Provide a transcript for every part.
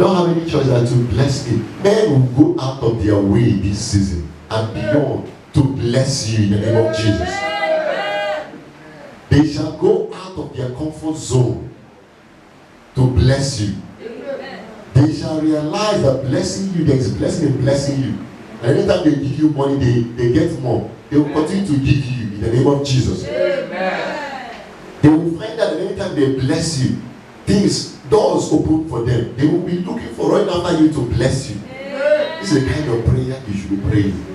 don't have any choice than to bless me. Men will go out of their way this season and beyond to bless you in the name of Jesus. They shall go out of their comfort zone to bless you. They shall realize that blessing you, there is blessing in blessing you. And anytime they give you money, they get more. They will continue to give you in the name of Jesus. Amen. They will find that anytime they bless you, things, doors open for them. They will be looking for right after you to bless you. Amen. This is the kind of prayer you should be praying.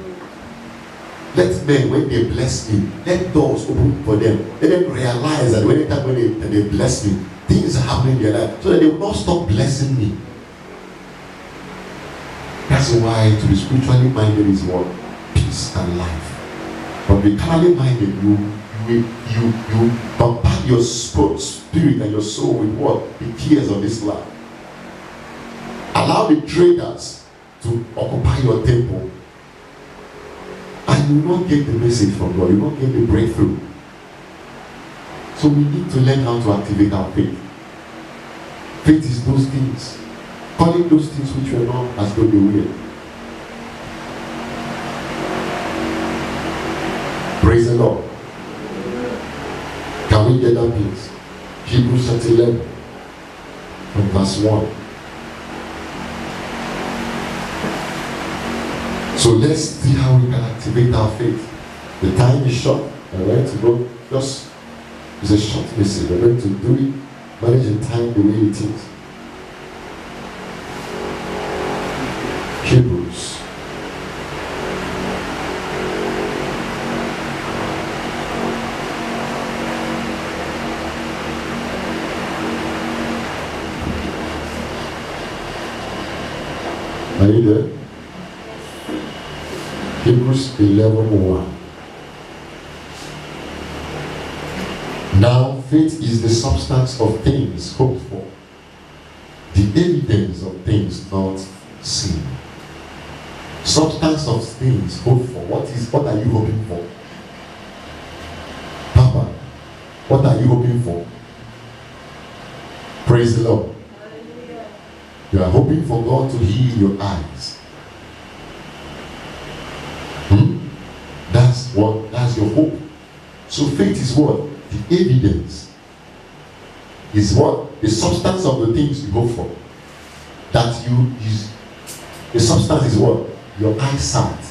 Let men, when they bless me, let doors open for them. Let them realize that anytime when they bless me, things are happening in their life, so that they will not stop blessing me. That's why to be spiritually minded is what? Peace and life. But be carnally minded, you bombard your spirit and your soul with what? The cares of this life. Allow the traders to occupy your temple, and you will not get the message from God. You will not get the breakthrough. So we need to learn how to activate our faith. Faith is those things. Calling those things which were not as though they were. Praise the Lord. Can we get that please? Hebrews chapter 11 from verse 1. So let's see how we can activate our faith. The time is short. I'm going to go. Just it's a short message. We're going to do it. Manage the time the way it is. Hebrews. Are you there? Hebrews 11:1. Now faith is the substance of things hoped for, the evidence of things not seen. Substance of things hoped for. What are you hoping for? Papa, what are you hoping for? Praise the Lord. You are hoping for God to heal your eyes. That's your hope. So faith is what? The evidence. Is what? The substance of the things you hope for. The substance is what? Your eyesight.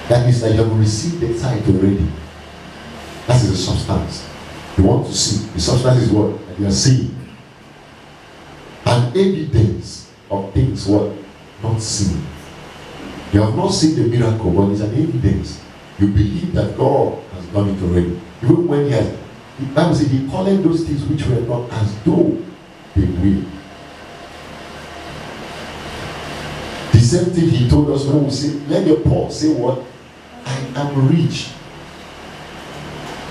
That means that you have received the sight already. That is the substance. You want to see. The substance is what? That you are seeing. An evidence of things what? Not seen. You have not seen the miracle, but it's an evidence. You believe that God has done it already. Even when the Bible says he called those things which were not as though they were. The same thing he told us when we say, let the poor say what? I am rich.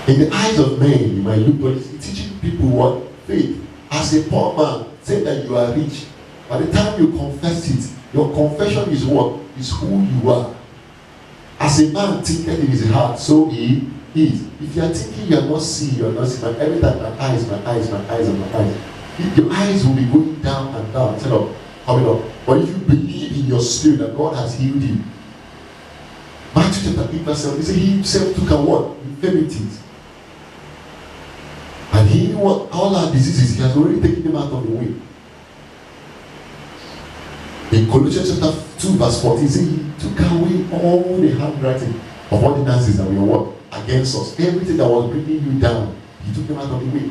In the eyes of men, you might look, but it's teaching people what? Faith. As a poor man, say that you are rich. By the time you confess it, your confession is what? Is who you are. As a man thinketh in his heart, so he is. If you are thinking you are not seeing, you are not seeing. But every time my eyes, and my eyes. Your eyes will be going down and down instead of coming up. But if you believe in your spirit that God has healed you, Matthew chapter 8 verse 7, he said he himself took a what? Infirmities. And he knew what all our diseases, he has already taken them out of the way. In Colossians chapter 2 verse 14, he said he took away all the handwriting of ordinances that were what? Against us. Everything that was bringing you down, he took them out of the way.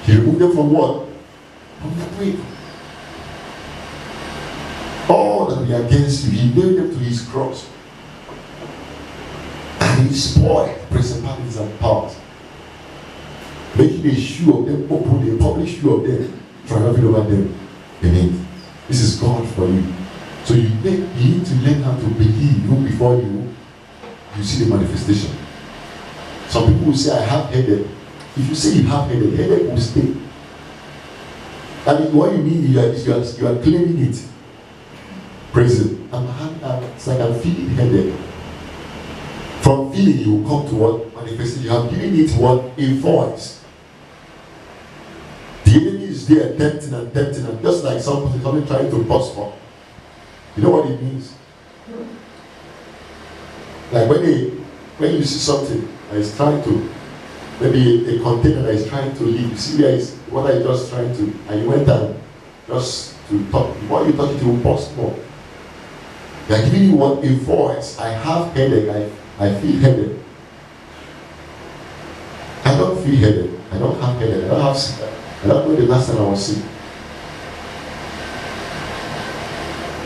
He removed them from what? From the way. All that were against you, he nailed them to his cross. And he spoiled principalities and powers, making a shoe of them, open a public shoe of them, triumphing over them. Amen. This is God for you. So you need to learn how to believe even before you see the manifestation. Some people will say, I have headache. If you say you have headache will stay. I mean, what you mean is you are claiming it. Praise it. It's like I'm feeling headache. From feeling, you will come to what? Manifestation. You have given it what? A voice. The enemy is there tempting and just like somebody trying to bust for. You know what it means? Like when you see something that is trying to, maybe a container that is trying to leak, you see there is water is just trying to, and you went down just to talk. While you touch it, it will burst more. They are giving you a voice. I have headache. I feel headache. I don't feel headache. I don't have headache. I don't know the last time I was sick.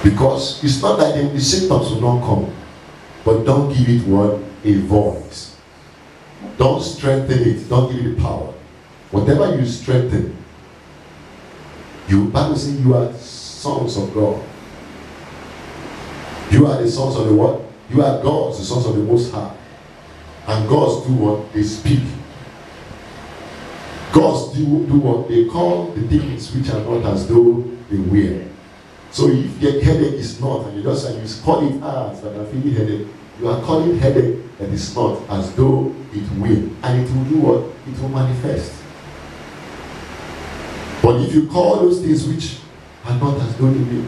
Because it's not that the symptoms will not come, but don't give it a voice. Don't strengthen it. Don't give it power. Whatever you strengthen, Bible says you are sons of God. You are the sons of the what? You are gods, the sons of the Most High. And gods do what? They speak. Gods do what? They call the things which are not as though they were. So if your headache is not, and you call it as, but I'm feeling headache, you are calling headache that is not as though it will. And it will do what? It will manifest. But if you call those things which are not as though they will,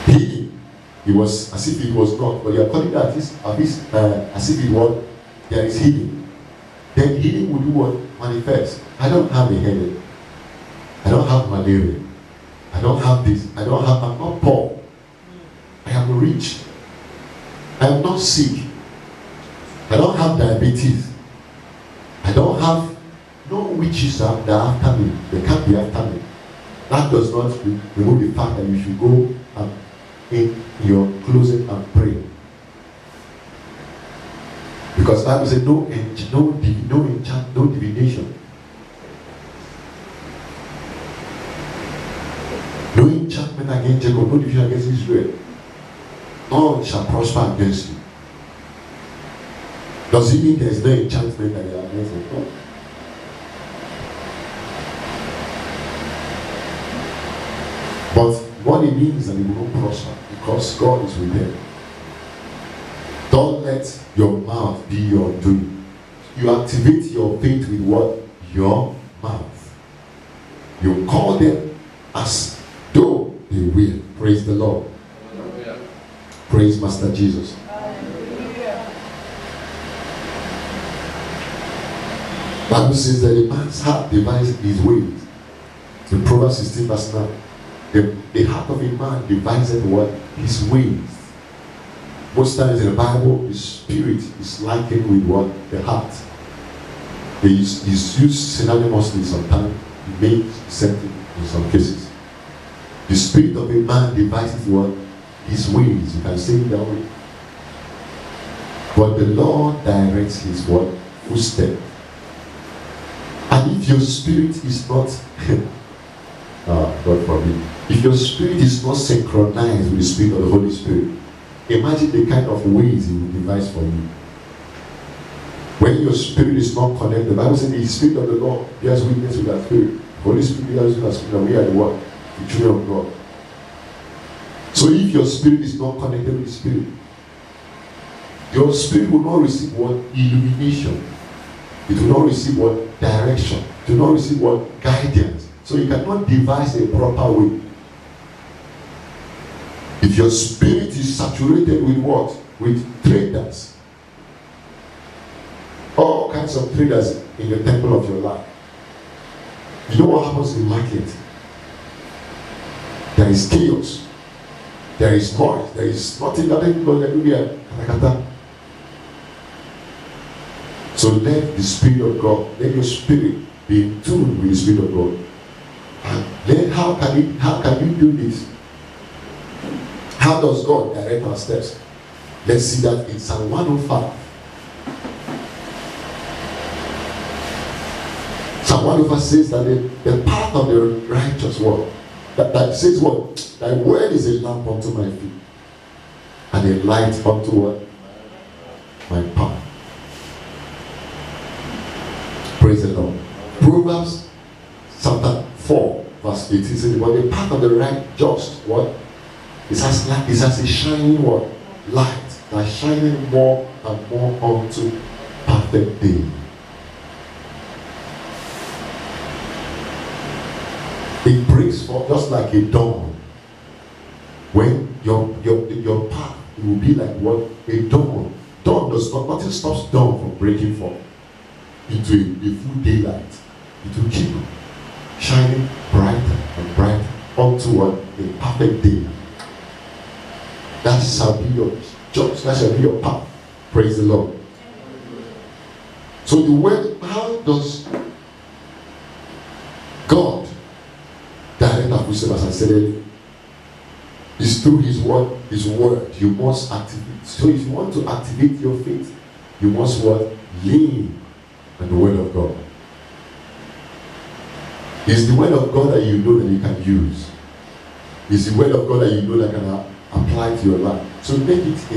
healing, it was as if it was not, but you are calling that as if it was, there is healing. Then healing will do what? Manifest. I don't have a headache. I don't have malaria. I don't have this. I'm not poor. I am rich. I am not sick. I don't have diabetes. I don't have no witches that are after me. They can't be after me. That does not remove the fact that you should go in your closet and pray. Because the Bible says no enchant, no divination. No enchantment against Jacob, no division against Israel. None shall prosper against you. Does it mean there is no enchantment that they are against them? No. But what it means is that they will not prosper because God is with them. Don't let your mouth be your doing. You activate your faith with what? Your mouth. You call them as though they will. Praise the Lord. Hallelujah. Praise Master Jesus. Hallelujah. Bible says that a man's heart devises his ways. In Proverbs 16 verse 9. The heart of a man devises what? His ways. Most times in the Bible, the spirit is likened with what? The heart. It's used synonymously sometimes. It may accept it in some cases. The spirit of a man devises what? His ways. You can say it that way. But the Lord directs his what? Footstep. And if your spirit is not God forbid, if your spirit is not synchronized with the spirit of the Holy Spirit, imagine the kind of ways he will devise for you. When your spirit is not connected, the Bible says the Spirit of the Lord bears witness with that spirit. The Holy Spirit bears witness with that spirit. We are the what? The children of God. So if your spirit is not connected with the Spirit, your spirit will not receive what? Illumination. It will not receive what? Direction. It will not receive what? Guidance. So you cannot devise a proper way. If your spirit is saturated with what? With traders. All kinds of traders in the temple of your life. You know what happens in market? There is chaos. There is noise. There is nothing that anybody can do here. So let the Spirit of God, let your spirit be in tune with the Spirit of God. And then how can you do this? How does God direct our steps? Let's see that in Psalm 105. Psalm 105 says that the path of the righteous one, that says what? Thy word is a lamp unto my feet, and a light unto what? My path. Praise the Lord. Proverbs chapter 4 verse 18 says, but the path of the righteous, what? It's as a shining what? Light that shining more and more unto perfect day. It breaks forth just like a dawn. When your path, it will be like what? A dawn. Dawn does not, nothing stops dawn from breaking forth into a full daylight. It will keep shining brighter and brighter unto what? A perfect day. That shall be your judge, that shall be your path. Praise the Lord. So the word, how does God direct our footsteps, as I said earlier? It's through his word, his word. You must activate. So if you want to activate your faith, you must what? Lean on the word of God. It's the word of God that you know that you can use. It's the word of God that you know that can apply to your life. So make it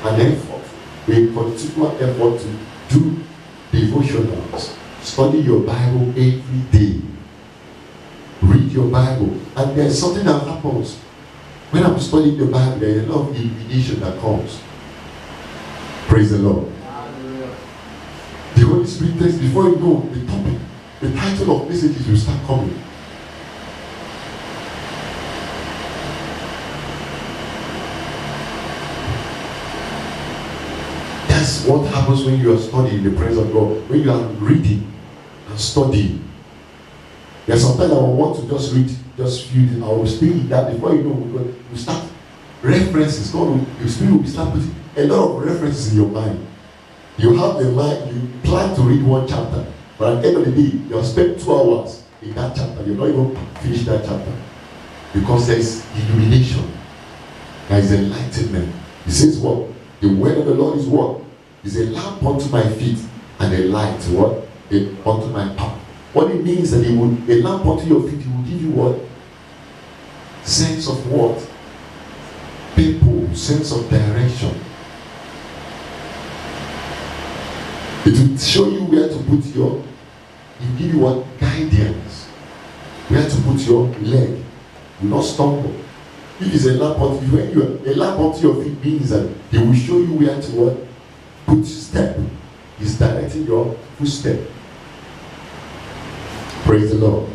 an effort, a continual effort to do devotionals. Study your Bible every day. Read your Bible. And there's something that happens. When I'm studying the Bible, there's a lot of illumination that comes. Praise the Lord. The Holy Spirit takes, before you know the topic, the title of messages will start coming. That's what happens when you are studying the presence of God. When you are reading and studying. There's sometimes I will want to just read, just few. I will speak in that before you know we start references. God will, your spirit will start putting a lot of references in your mind. You have the mind, you plan to read one chapter, but at the end of the day, you'll spend 2 hours in that chapter. You'll not even finish that chapter. Because there is illumination. There is enlightenment. He says what? The word of the Lord is what? Is a lamp unto my feet and a light what? Unto my path. What it means that a lamp unto your feet, it will give you what? Sense of what? People, sense of direction. It will show you where to put your, it will give you what? Guidance. Where to put your leg. You will not stumble. If it's a lamp unto you, when you a lamp unto your feet means that it will show you where to what? Put step. It's directing your footstep. Praise the Lord.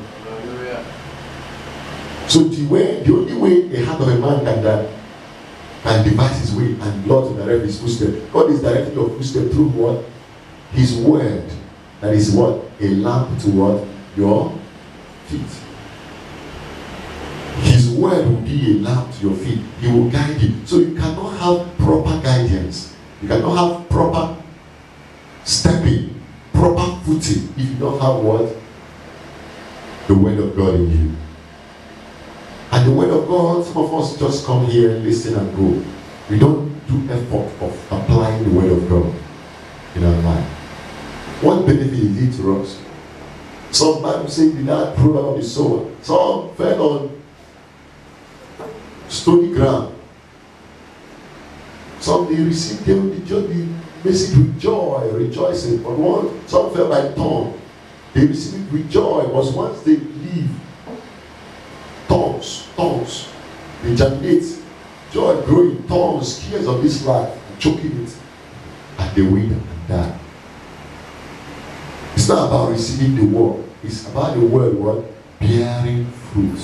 So the only way the heart of a man can devise his way and Lord to direct his footsteps. God is directing your footsteps through what? His word. That is what? A lamp to what? Your feet. His word will be a lamp to your feet. He will guide you. So you cannot have proper guidance. You cannot have proper stepping, proper footing if you don't have what? The word of God in you. And the word of God, some of us just come here, listen and go. We don't do effort of applying the word of God in our life. What benefit is it to us? Some Bible say without program of the sower. Some fell on stony ground. Some they received the message with joy, rejoicing. But some fell by tongue. They receive it with joy, but once they leave, tongues, they germinate, joy growing, tongues, cares of this life, choking it, and they wither and die. It's not about receiving the word, it's about the word, what? Bearing fruit.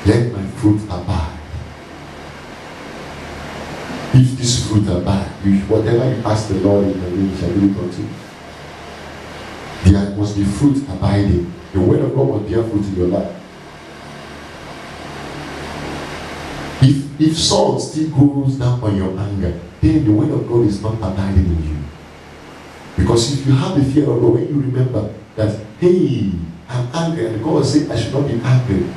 Let my fruit abide. If this fruit abide, whatever you ask the Lord in the name shall give it unto you. There must be fruit abiding. The word of God must bear fruit in your life. If salt still goes down on your anger, then the word of God is not abiding in you. Because if you have the fear of God, when you remember that, hey, I'm angry, and God said I should not be angry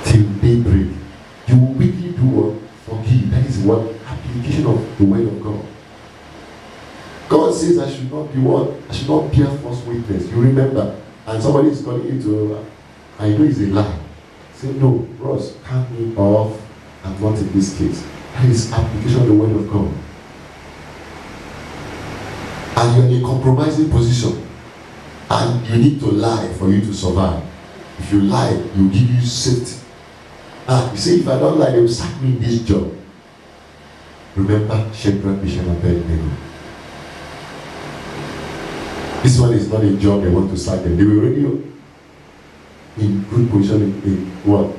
till daybreak, you will quickly do what? Forgive. That is what? Application of the word of God. God says I should not be what? I should not bear false witness. You remember, and somebody is calling you to, I know it's a lie. Say, no, Ross, cut me off. I'm not in this case. That is application of the word of God. And you're in a compromising position. And you need to lie for you to survive. If you lie, it will give you safety. You say, if I don't lie, they will sack me in this job. Remember Shadrach, Meshach, and Abednego. This one is not a job they want to sack them. They were already in good position in what?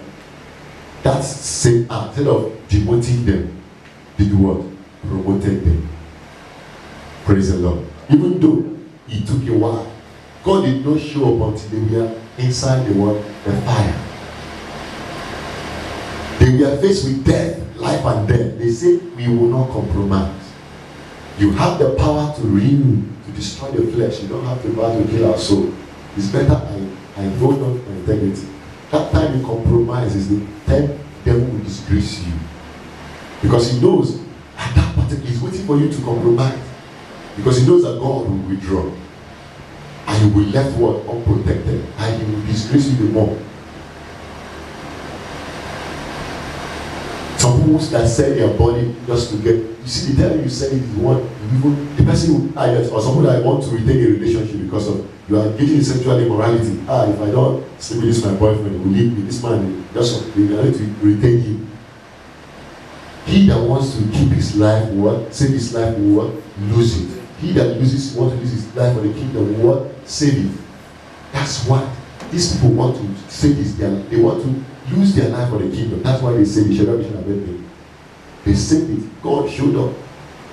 That same act, instead of demoting them, did what? Promoted them. Praise the Lord. Even though it took a while, God did not show up until they were inside the fire. They were faced with death, life and death. They say, we will not compromise. You have the power to renew, to destroy the flesh. You don't have the power to kill our soul. It's better I hold on to my integrity. That time you compromise is the time the devil will disgrace you. Because he knows at that particular, he's waiting for you to compromise. Because he knows that God will withdraw. And you will left what? Unprotected. And he will disgrace you the more. Some people that sell their body just to get, you see, the time you sell it is what, even the person who, or someone that wants to retain a relationship because of, you are engaging in sexual immorality. If I don't sleep with this my boyfriend, he will leave me. This man, just they need to retain him. He that wants to keep his life, what? Save his life, what? Lose it. He that wants to use his life for the kingdom, what? Save it. That's what these people want to save this. They want to lose their life for the kingdom. That's why they say the Shadrach, Meshach, and Abednego. They saved it. God showed up.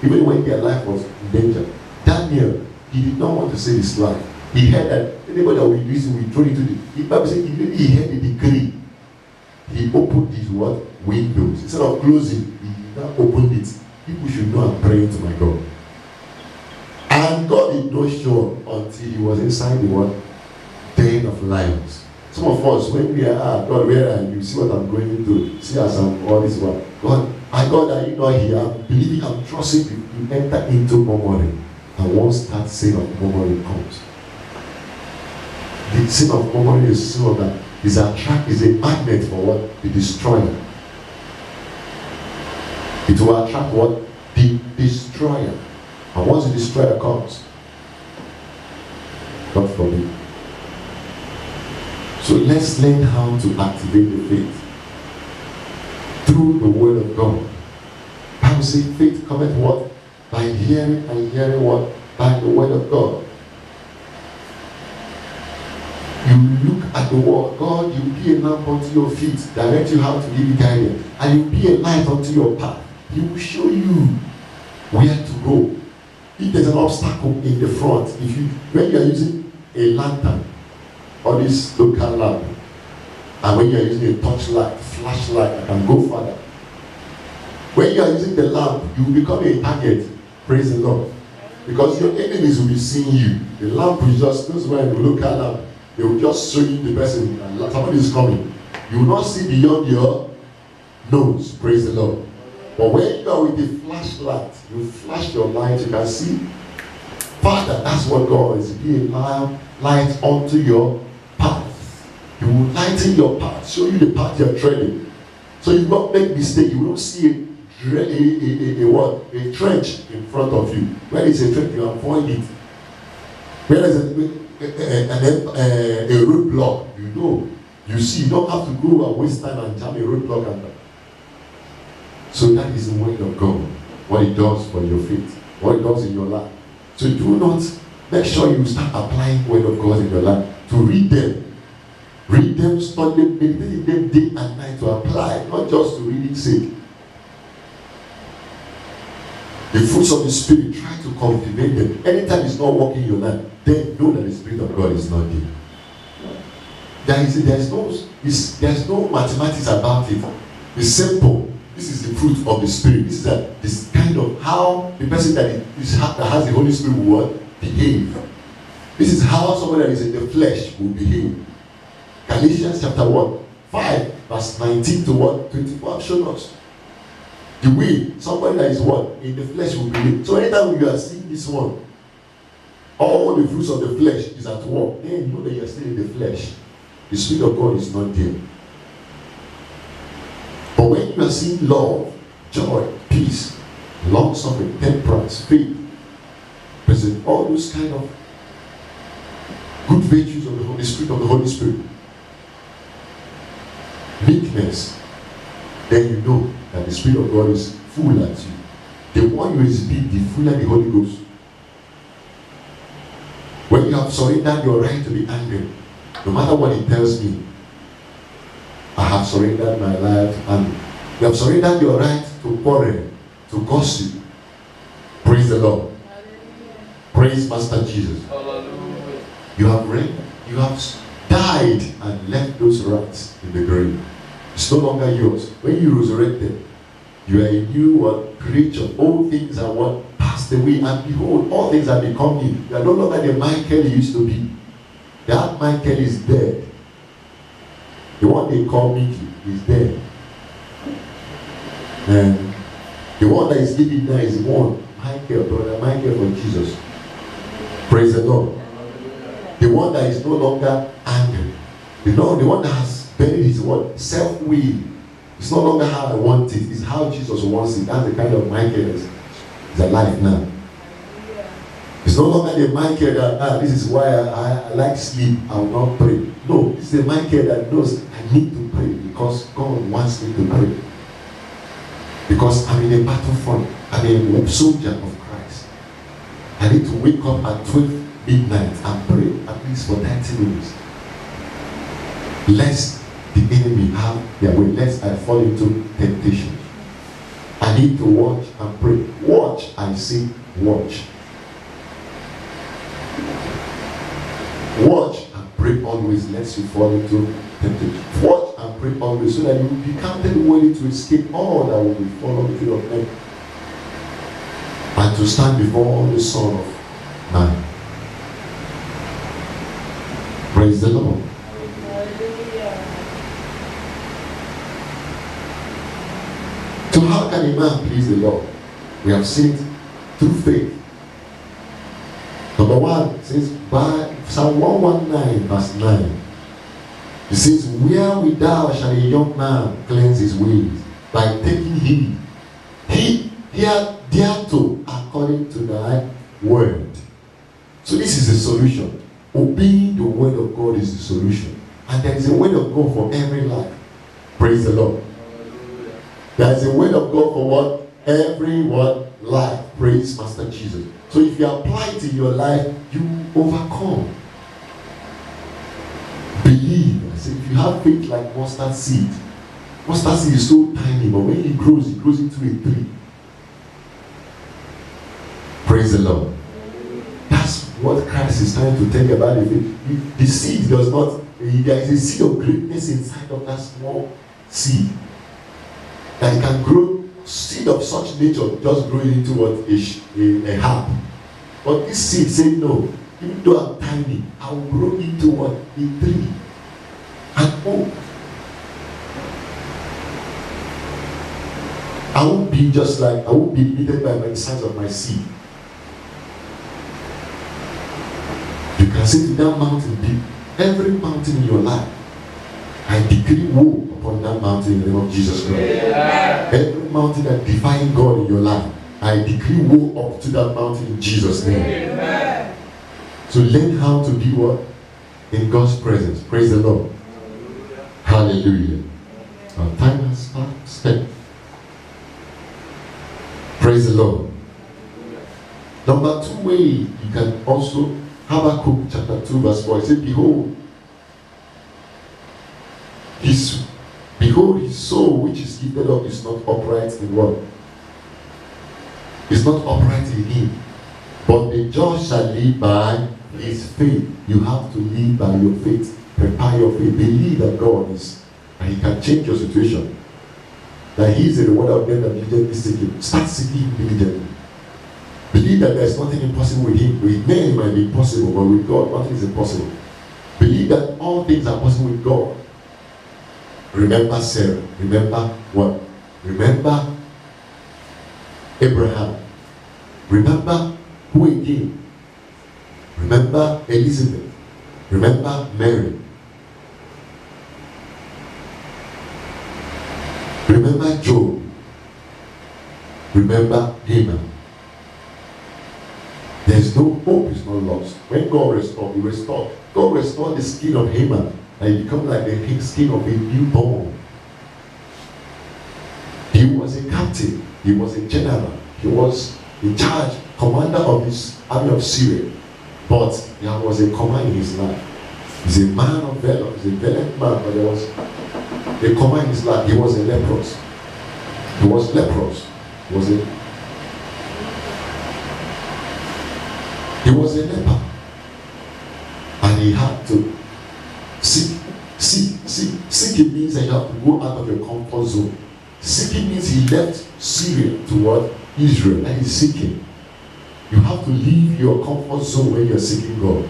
Even when their life was in danger. Daniel, he did not want to save his life. He heard that anybody that will use him will throw into the Bible says he heard the decree. He opened his what? Windows. Instead of closing, he now opened it. People should know I'm praying to my God. And God did not show up until he was inside the what? Den of lions. Some of us, when we are, God, where are you? See what I'm going through. See as I'm all this one. God, are you not here? I'm believing, I'm trusting you. You enter into murmuring. And once that sin of murmuring comes, the sin of murmuring is sin of that is a magnet for what? The destroyer. It will attract what? The destroyer. And once the destroyer comes, God forbid. So let's learn how to activate the faith through the word of God. Bible says faith cometh what? By hearing, and hearing what? By the word of God. You look at the word, God, you be a lamp unto your feet, direct you how to give you guidance, and you be a light unto your path. He will show you where to go. If there's an obstacle in the front, when you are using a lantern or this local lamp, and when you are using a torchlight, flashlight that can go further, when you are using the lamp, you will become a target. Praise the Lord. Because your enemies will be seeing you. The lamp will just, those who are in the local lamp, they will just show you the person, and somebody is coming. You will not see beyond your nose. Praise the Lord. But when you are with the flashlight, you flash your light, you can see. Father, that's what God is. Be a light unto your path. He will lighten your path, show you the path you're treading. So you won't make mistake. You will not see a trench in front of you. Where is a trench, you avoid it. Where there's a roadblock, you know. You see, you don't have to go and waste time and jam a roadblock and that. So that is the word of God. What it does for your faith. What it does in your life. So do not, make sure you start applying word of God in your life. To read them. Read them, study them, meditate them day and night to apply. Not just to reading sake. The fruits of the Spirit, try to cultivate them. Anytime it's not working in your life, then know that the Spirit of God is not there. There's no mathematics about it. It's simple. This is the fruit of the Spirit. This kind of how the person that has the Holy Spirit will behave. This is how someone that is in the flesh will behave. Galatians chapter 5, verse 19 to 24 have shown us the way somebody that is in the flesh will behave. So anytime you are seeing this one, all the fruits of the flesh is at work, then you know that you are still in the flesh. The Spirit of God is not there. But when you are seeing love, joy, peace, long-suffering, temperance, faith, present all those kind of good virtues of the Holy Spirit, meekness, then you know that the Spirit of God is full at you. The more you exhibit, the fuller the Holy Ghost. When you have surrendered your right to be angry, no matter what it tells me, I've surrendered my life, and you have surrendered your right to quarrel, to gossip. Praise the Lord. Praise Master Jesus. You have reigned, you have died and left those rights in the grave. It's no longer yours. When you resurrected, you are a new creature. All things are what passed away, and behold, all things are become new. You are no longer the Michael you used to be. That Michael is dead. The one they call Mickey is dead. And the one that is living now is the one, Michael, brother Michael for Jesus. Praise the Lord. The one that is no longer angry. The one that has buried his what? Self-will. It's no longer how I want it. It's how Jesus wants it. That's the kind of Michael that is alive now. It's no longer the Michael that, this is why I like sleep, I will not pray. No, it's the Michael that knows I need to pray because God wants me to pray. Because I'm in a battlefront. I'm a soldier of Christ. I need to wake up at 12 midnight and pray at least for 30 minutes. Lest the enemy have their way, lest I fall into temptation. I need to watch and pray. Watch, I say, watch. Watch and pray always, lest you fall into temptation. Watch and pray always, so that you will be counted worthy to escape all that will befall on the field of men, and to stand before the Son of Man. Praise the Lord. So how can a man please the Lord? We have seen it through faith. Number one, it says by Psalm 119 verse 9. It says, wherewithal shall a young man cleanse his ways? By taking heed. Thereto according to thy word. So this is the solution. Obeying the word of God is the solution. And there is a word of God for every life. Praise the Lord. There is a word of God for what? Every life. Praise Master Jesus. So if you apply it in your life, you overcome. Believe. I say, if you have faith like mustard seed is so tiny, but when it grows into a tree. Praise the Lord. That's what Christ is trying to tell you about the faith. The seed does not, there is a seed of greatness inside of that small seed. That it can grow, seed of such nature just growing into what? A herb. But this seed said, no, even though I'm tiny, I will grow into what? A tree. And I won't be limited by the size of my seed. You can say to that mountain, be every mountain in your life, I decree woe upon that mountain in the name of Jesus Christ. Yeah. Every mountain that defies God in your life, I decree woe up to that mountain in Jesus' name. Amen. So learn how to be what? In God's presence. Praise the Lord. Hallelujah. Our time has spent. Praise the Lord. Number 2 way you can also, Habakkuk chapter 2 verse 4, it says, behold, his soul which is lifted up is not upright in what? It's not upright in him. But the just shall live by his faith. You have to live by your faith. Prepare your faith. Believe that God is, and he can change your situation. That he is the rewarder of them that diligently seek him. Start seeking him diligently. Believe that there is nothing impossible with him. With men it might be impossible, but with God nothing is impossible. Believe that all things are possible with God. Remember Sarah. Remember what? Remember Abraham. Remember who again? Remember Elizabeth. Remember Mary. Remember Job. Remember Haman. There is no hope, is not lost. When God restored, he restored. God restored the skin of Haman, and he became like the skin of a newborn. He was a captain. He was a general. He was in charge, commander of his army of Syria. But there was a command in his life. He's a man of valor. He's a valiant man, but there was a comma in his life. He was a leprous. He was leprous. He was a leper. And he had to seek. Seeking means that you have to go out of your comfort zone. Seeking means he left Syria toward Israel, and he's seeking. You have to leave your comfort zone when you're seeking God.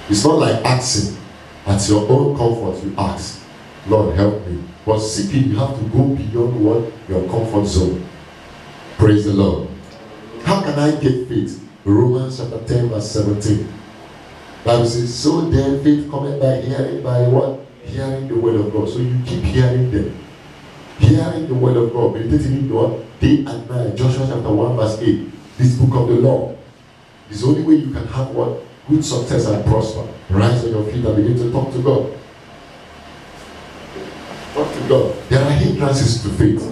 It's not like asking. At your own comfort, you ask, Lord, help me. But seeking, you have to go beyond what your comfort zone. Praise the Lord. How can I get faith? Romans chapter 10, verse 17. Bible says, so then faith cometh by hearing, by what? Hearing the word of God. So you keep hearing them. Hearing the word of God, meditating in what? Day and night. Joshua chapter 1, verse 8. This book of the law. It's the only way you can have what? Good success and prosper. Rise on your feet and begin to talk to God. Talk to God. There are hindrances to faith.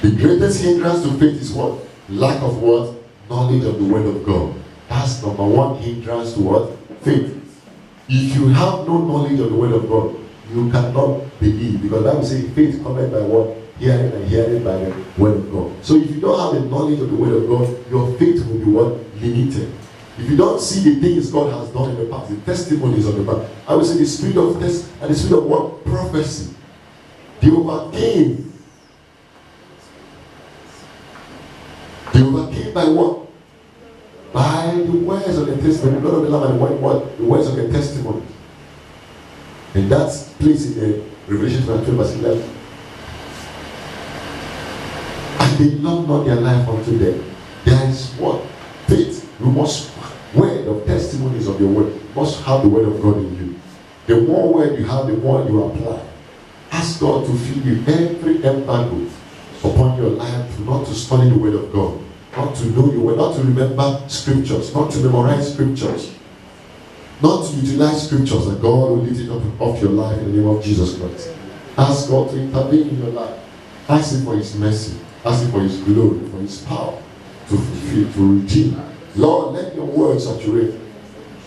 The greatest hindrance to faith is what? Lack of what? Knowledge of the word of God. That's number one hindrance to what? Faith. If you have no knowledge of the word of God, you cannot believe. Because that will say faith cometh by what? Hearing, and hearing by the word of God. So if you don't have the knowledge of the word of God, your faith will be what? Limited. If you don't see the things God has done in the past, the testimonies of the past, I would say the spirit of test and the spirit of what? Prophecy. They overcame. They overcame by what? By the words of the testimony. Not of the Lamb and what? The words of the testimony. And that's placed in the Revelation 12, verse 11. And they love not their life unto death. There is what? Faith. You must word of testimonies of your word. You must have the word of God in you. The more word you have, the more you apply. Ask God to fill you every embargo upon your life, not to study the word of God, not to know your word, not to remember scriptures, not to memorize scriptures, not to utilize scriptures, that God will lift it up off your life in the name of Jesus Christ. Ask God to intervene in your life. Ask Him for His mercy. Ask Him for His glory, for His power to fulfill, to redeem. Lord, let your word saturate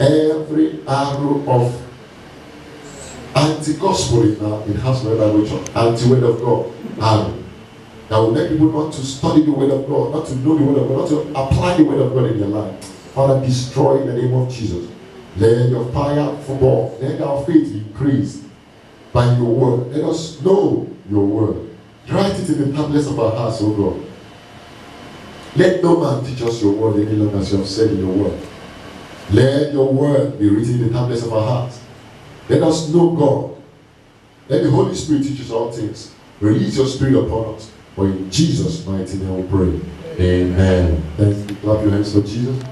every arrow of anti-gospel now in House of Bible Church, anti-word of God arrow that will make people not to study the word of God, not to know the word of God, not to apply the word of God in their life. Father, destroy in the name of Jesus. Let your fire fall. Let our faith increase by your word. Let us know your word. Write it in the tablets of our hearts, O God. Let no man teach us your word any longer, as you have said in your word. Let your word be written in the tablets of our hearts. Let us know God. Let the Holy Spirit teach us all things. Release your spirit upon us. For in Jesus' mighty name we pray. Amen. Thanks. Clap your hands for Jesus.